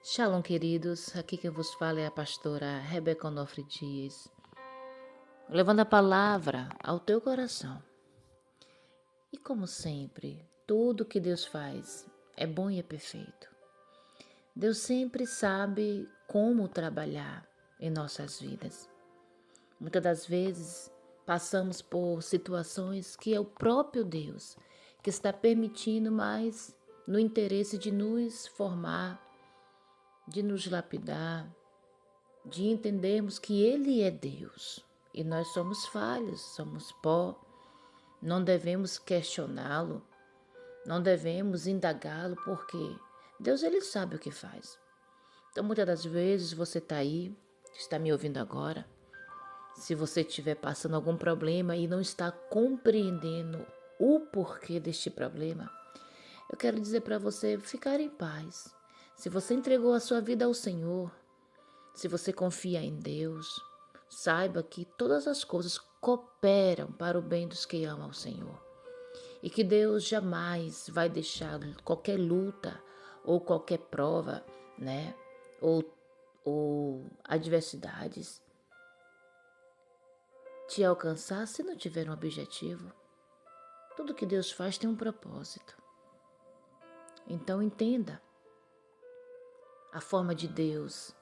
Shalom, queridos. Aqui quem vos fala é a pastora Rebeca Onofre Dias, levando a palavra ao teu coração. E como sempre, tudo que Deus faz é bom e é perfeito. Deus sempre sabe como trabalhar em nossas vidas. Muitas das vezes passamos por situações que é o próprio Deus que está permitindo, mas no interesse de nos formar, de nos lapidar, de entendermos que Ele é Deus e nós somos falhos, somos pó, não devemos questioná-lo, não devemos indagá-lo, porque Deus ele sabe o que faz. Então muitas das vezes você está aí, está me ouvindo agora, se você estiver passando algum problema e não está compreendendo o porquê deste problema, eu quero dizer para você ficar em paz. Se você entregou a sua vida ao Senhor, se você confia em Deus, saiba que todas as coisas cooperam para o bem dos que amam ao Senhor. E que Deus jamais vai deixar qualquer luta ou qualquer prova, né? Ou adversidades te alcançar se não tiver um objetivo. Tudo que Deus faz tem um propósito. Então entenda a forma de Deus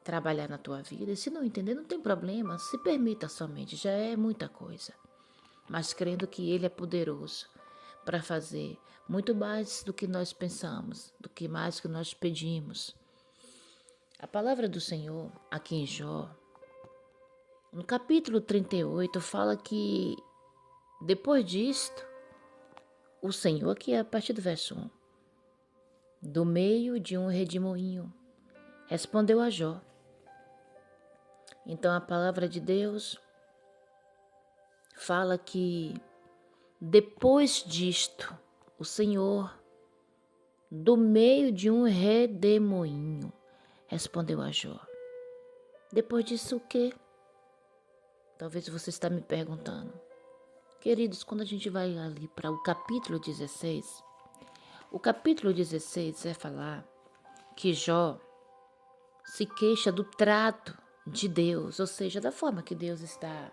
trabalhar na tua vida. E se não entender, não tem problema. Se permita somente, já é muita coisa. Mas crendo que Ele é poderoso para fazer muito mais do que nós pensamos, do que mais que nós pedimos. A palavra do Senhor, aqui em Jó, no capítulo 38, fala que depois disto, o Senhor, aqui é a partir do verso 1, do meio de um redemoinho, respondeu a Jó. Então a palavra de Deus fala que depois disto, o Senhor, do meio de um redemoinho, respondeu a Jó. Depois disso o quê? Talvez você está me perguntando. Queridos, quando a gente vai ali para o capítulo 16, o capítulo 16 vai falar que Jó se queixa do trato de Deus, ou seja, da forma que Deus está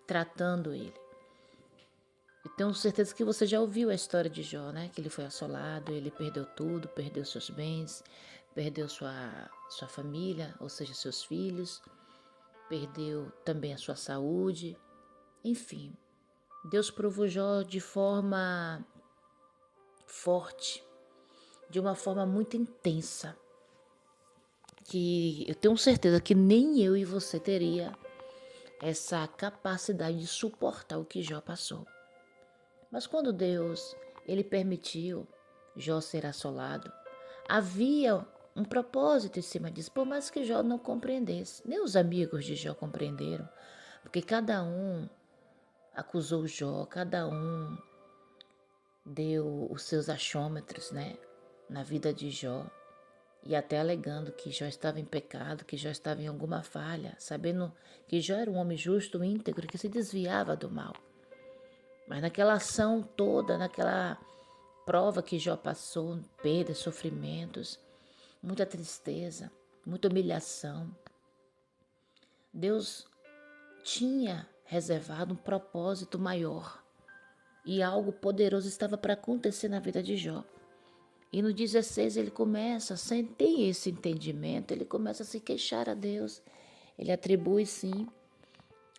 tratando ele. Eu tenho certeza que você já ouviu a história de Jó, né? Que ele foi assolado, ele perdeu tudo, perdeu seus bens, perdeu sua família, ou seja, seus filhos, perdeu também a sua saúde. Enfim, Deus provou Jó de forma forte, de uma forma muito intensa, que eu tenho certeza que nem eu e você teria essa capacidade de suportar o que Jó passou. Mas quando Deus ele permitiu Jó ser assolado, havia um propósito em cima disso, por mais que Jó não compreendesse. Nem os amigos de Jó compreenderam, porque cada um acusou Jó, cada um deu os seus achômetros, né, na vida de Jó, e até alegando que Jó estava em pecado, que Jó estava em alguma falha, sabendo que Jó era um homem justo, íntegro, que se desviava do mal. Mas naquela ação toda, naquela prova que Jó passou, perdas, sofrimentos, muita tristeza, muita humilhação, Deus tinha reservado um propósito maior e algo poderoso estava para acontecer na vida de Jó. E no 16 ele começa, sem ter esse entendimento, ele começa a se queixar a Deus. Ele atribui sim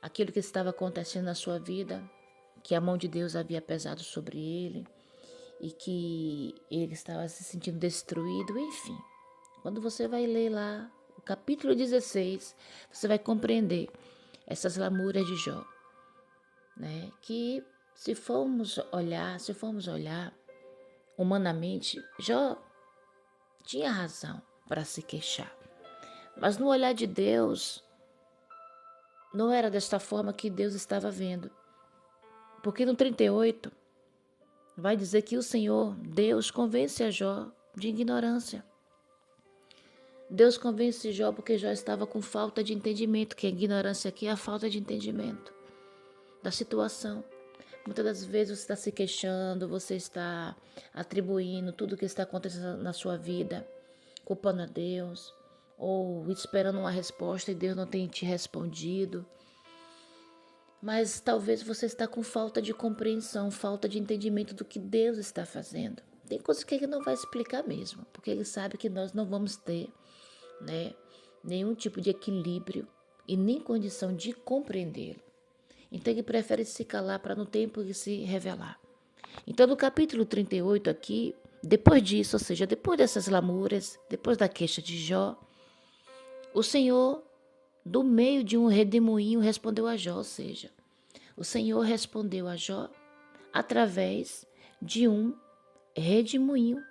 aquilo que estava acontecendo na sua vida, que a mão de Deus havia pesado sobre ele e que ele estava se sentindo destruído, enfim. Quando você vai ler lá o capítulo 16, você vai compreender essas lamúrias de Jó, né? Que se formos olhar humanamente, Jó tinha razão para se queixar. Mas no olhar de Deus, não era desta forma que Deus estava vendo. Porque no 38, vai dizer que o Senhor, Deus, convence a Jó de ignorância. Deus convence Jó porque Jó estava com falta de entendimento, que a ignorância aqui é a falta de entendimento da situação. Muitas das vezes você está se queixando, você está atribuindo tudo o que está acontecendo na sua vida culpando a Deus, ou esperando uma resposta e Deus não tem te respondido. Mas talvez você está com falta de compreensão, falta de entendimento do que Deus está fazendo. Tem coisas que Ele não vai explicar mesmo, porque Ele sabe que nós não vamos ter, né, nenhum tipo de equilíbrio e nem condição de compreendê-lo. Então Ele prefere se calar para no tempo Ele se revelar. Então no capítulo 38 aqui, depois disso, ou seja, depois dessas lamúrias, depois da queixa de Jó, o Senhor, do meio de um redemoinho, respondeu a Jó, ou seja, o Senhor respondeu a Jó através de um redemoinho.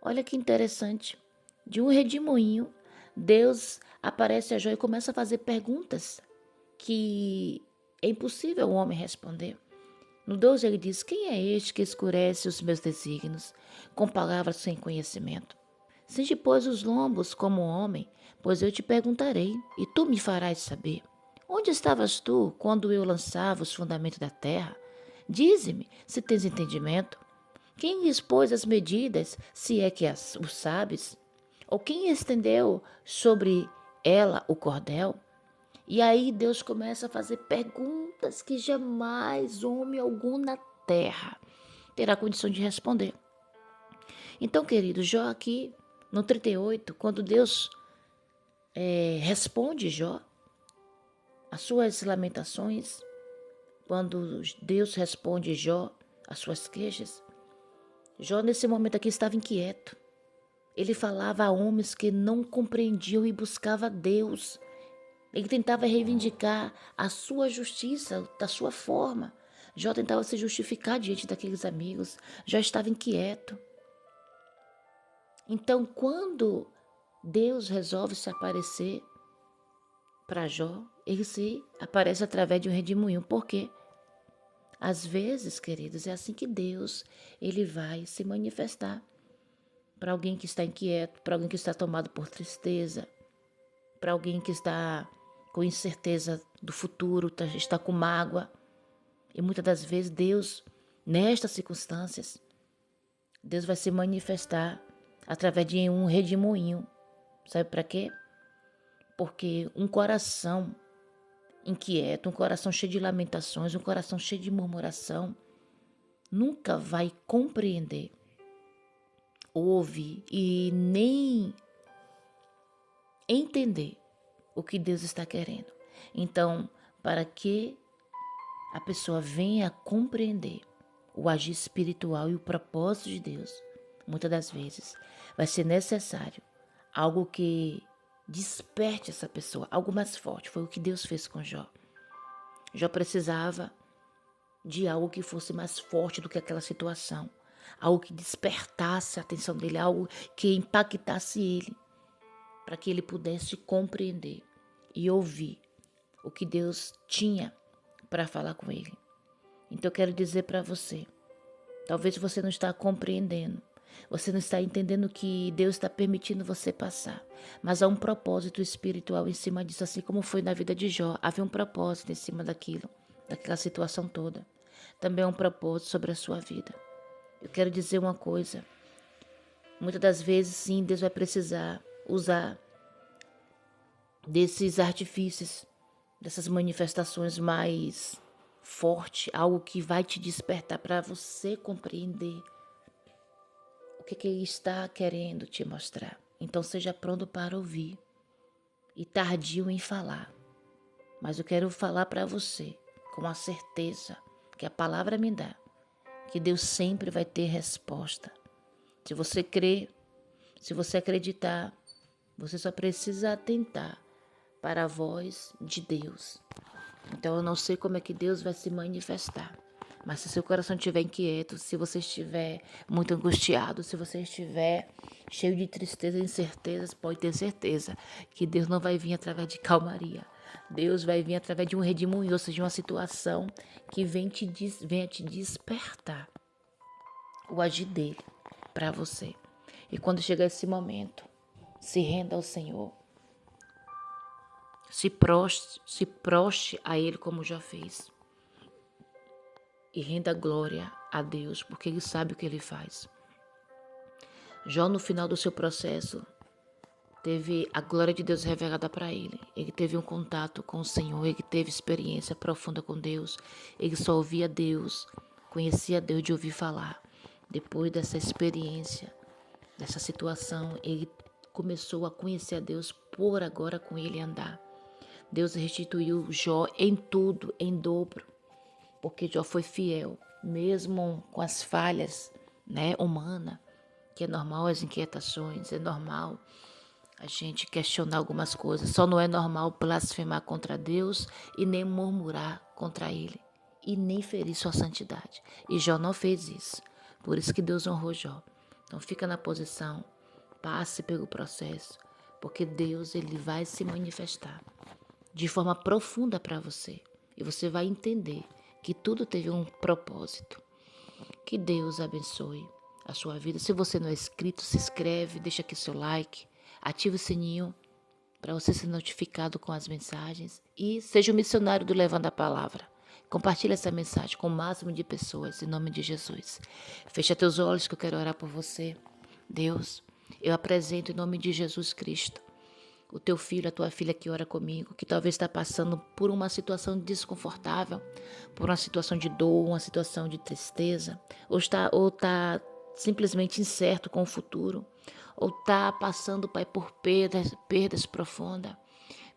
Olha que interessante. De um redemoinho, Deus aparece a Jó e começa a fazer perguntas que é impossível o homem responder. No 12 ele diz: quem é este que escurece os meus desígnios com palavras sem conhecimento? Cinge, pois, os lombos como homem, pois eu te perguntarei, e tu me farás saber. Onde estavas tu quando eu lançava os fundamentos da terra? Dize-me, se tens entendimento. Quem expôs as medidas, se é que o sabes? Ou quem estendeu sobre ela o cordel? E aí Deus começa a fazer perguntas que jamais homem algum na terra terá condição de responder. Então, querido, Jó aqui no 38, quando Deus responde Jó as suas lamentações, quando Deus responde Jó as suas queixas, Jó nesse momento aqui estava inquieto. Ele falava a homens que não compreendiam e buscava Deus. Ele tentava reivindicar a sua justiça da sua forma. Jó tentava se justificar diante daqueles amigos. Jó estava inquieto. Então, quando Deus resolve se aparecer para Jó, ele se aparece através de um redemoinho. Por quê? Às vezes, queridos, é assim que Deus ele vai se manifestar para alguém que está inquieto, para alguém que está tomado por tristeza, para alguém que está com incerteza do futuro, está com mágoa. E muitas das vezes Deus, nestas circunstâncias, Deus vai se manifestar através de um redemoinho. Sabe para quê? Porque um coração inquieto, um coração cheio de lamentações, um coração cheio de murmuração, nunca vai compreender, ouvir e nem entender o que Deus está querendo. Então, para que a pessoa venha a compreender o agir espiritual e o propósito de Deus, muitas das vezes vai ser necessário algo que desperte essa pessoa, algo mais forte. Foi o que Deus fez com Jó. Jó precisava de algo que fosse mais forte do que aquela situação, algo que despertasse a atenção dele, algo que impactasse ele, para que ele pudesse compreender e ouvir o que Deus tinha para falar com ele. Então eu quero dizer para você, talvez você não está compreendendo, você não está entendendo o que Deus está permitindo você passar, mas há um propósito espiritual em cima disso, assim como foi na vida de Jó, havia um propósito em cima daquela situação toda. Também há um propósito sobre a sua vida. Eu quero dizer uma coisa, muitas das vezes sim, Deus vai precisar usar desses artifícios, dessas manifestações mais fortes, algo que vai te despertar para você compreender o que Ele está querendo te mostrar. Então seja pronto para ouvir e tardio em falar. Mas eu quero falar para você com a certeza que a palavra me dá, que Deus sempre vai ter resposta. Se você crer, se você acreditar, você só precisa atentar para a voz de Deus. Então eu não sei como é que Deus vai se manifestar, mas se seu coração estiver inquieto, se você estiver muito angustiado, se você estiver cheio de tristeza e incertezas, pode ter certeza que Deus não vai vir através de calmaria. Deus vai vir através de um redemoinho, ou seja, de uma situação que venha te despertar o agir dele para você. E quando chegar esse momento, se renda ao Senhor. Se proste a Ele como já fez. E renda glória a Deus, porque Ele sabe o que Ele faz. Jó, no final do seu processo, teve a glória de Deus revelada para ele. Ele teve um contato com o Senhor, ele teve experiência profunda com Deus. Ele só ouvia Deus, conhecia Deus de ouvir falar. Depois dessa experiência, dessa situação, ele começou a conhecer a Deus por agora com ele andar. Deus restituiu Jó em tudo, em dobro, porque Jó foi fiel, mesmo com as falhas, humanas, que é normal as inquietações, é normal a gente questionar algumas coisas. Só não é normal blasfemar contra Deus e nem murmurar contra Ele e nem ferir sua santidade. E Jó não fez isso. Por isso que Deus honrou Jó. Então fica na posição, passe pelo processo, porque Deus ele vai se manifestar de forma profunda para você. E você vai entender que tudo teve um propósito. Que Deus abençoe a sua vida. Se você não é inscrito, se inscreve, deixa aqui seu like. Ative o sininho para você ser notificado com as mensagens e seja o missionário do Levando a Palavra. Compartilhe essa mensagem com o máximo de pessoas, em nome de Jesus. Fecha teus olhos que eu quero orar por você. Deus, eu apresento em nome de Jesus Cristo o teu filho, a tua filha que ora comigo, que talvez está passando por uma situação desconfortável, por uma situação de dor, uma situação de tristeza, ou está simplesmente incerto com o futuro, ou está passando, Pai, por perdas profundas.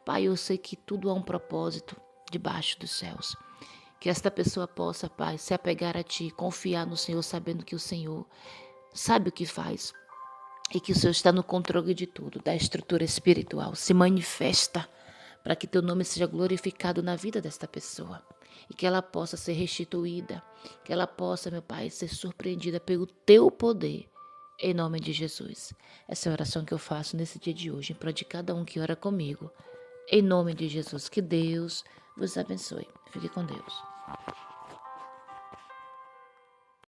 Pai, eu sei que tudo há um propósito debaixo dos céus. Que esta pessoa possa, Pai, se apegar a Ti, confiar no Senhor, sabendo que o Senhor sabe o que faz e que o Senhor está no controle de tudo, da estrutura espiritual. Se manifesta para que Teu nome seja glorificado na vida desta pessoa e que ela possa ser restituída, que ela possa, meu Pai, ser surpreendida pelo Teu poder. Em nome de Jesus. Essa é a oração que eu faço nesse dia de hoje, em prol de cada um que ora comigo. Em nome de Jesus, que Deus vos abençoe. Fique com Deus.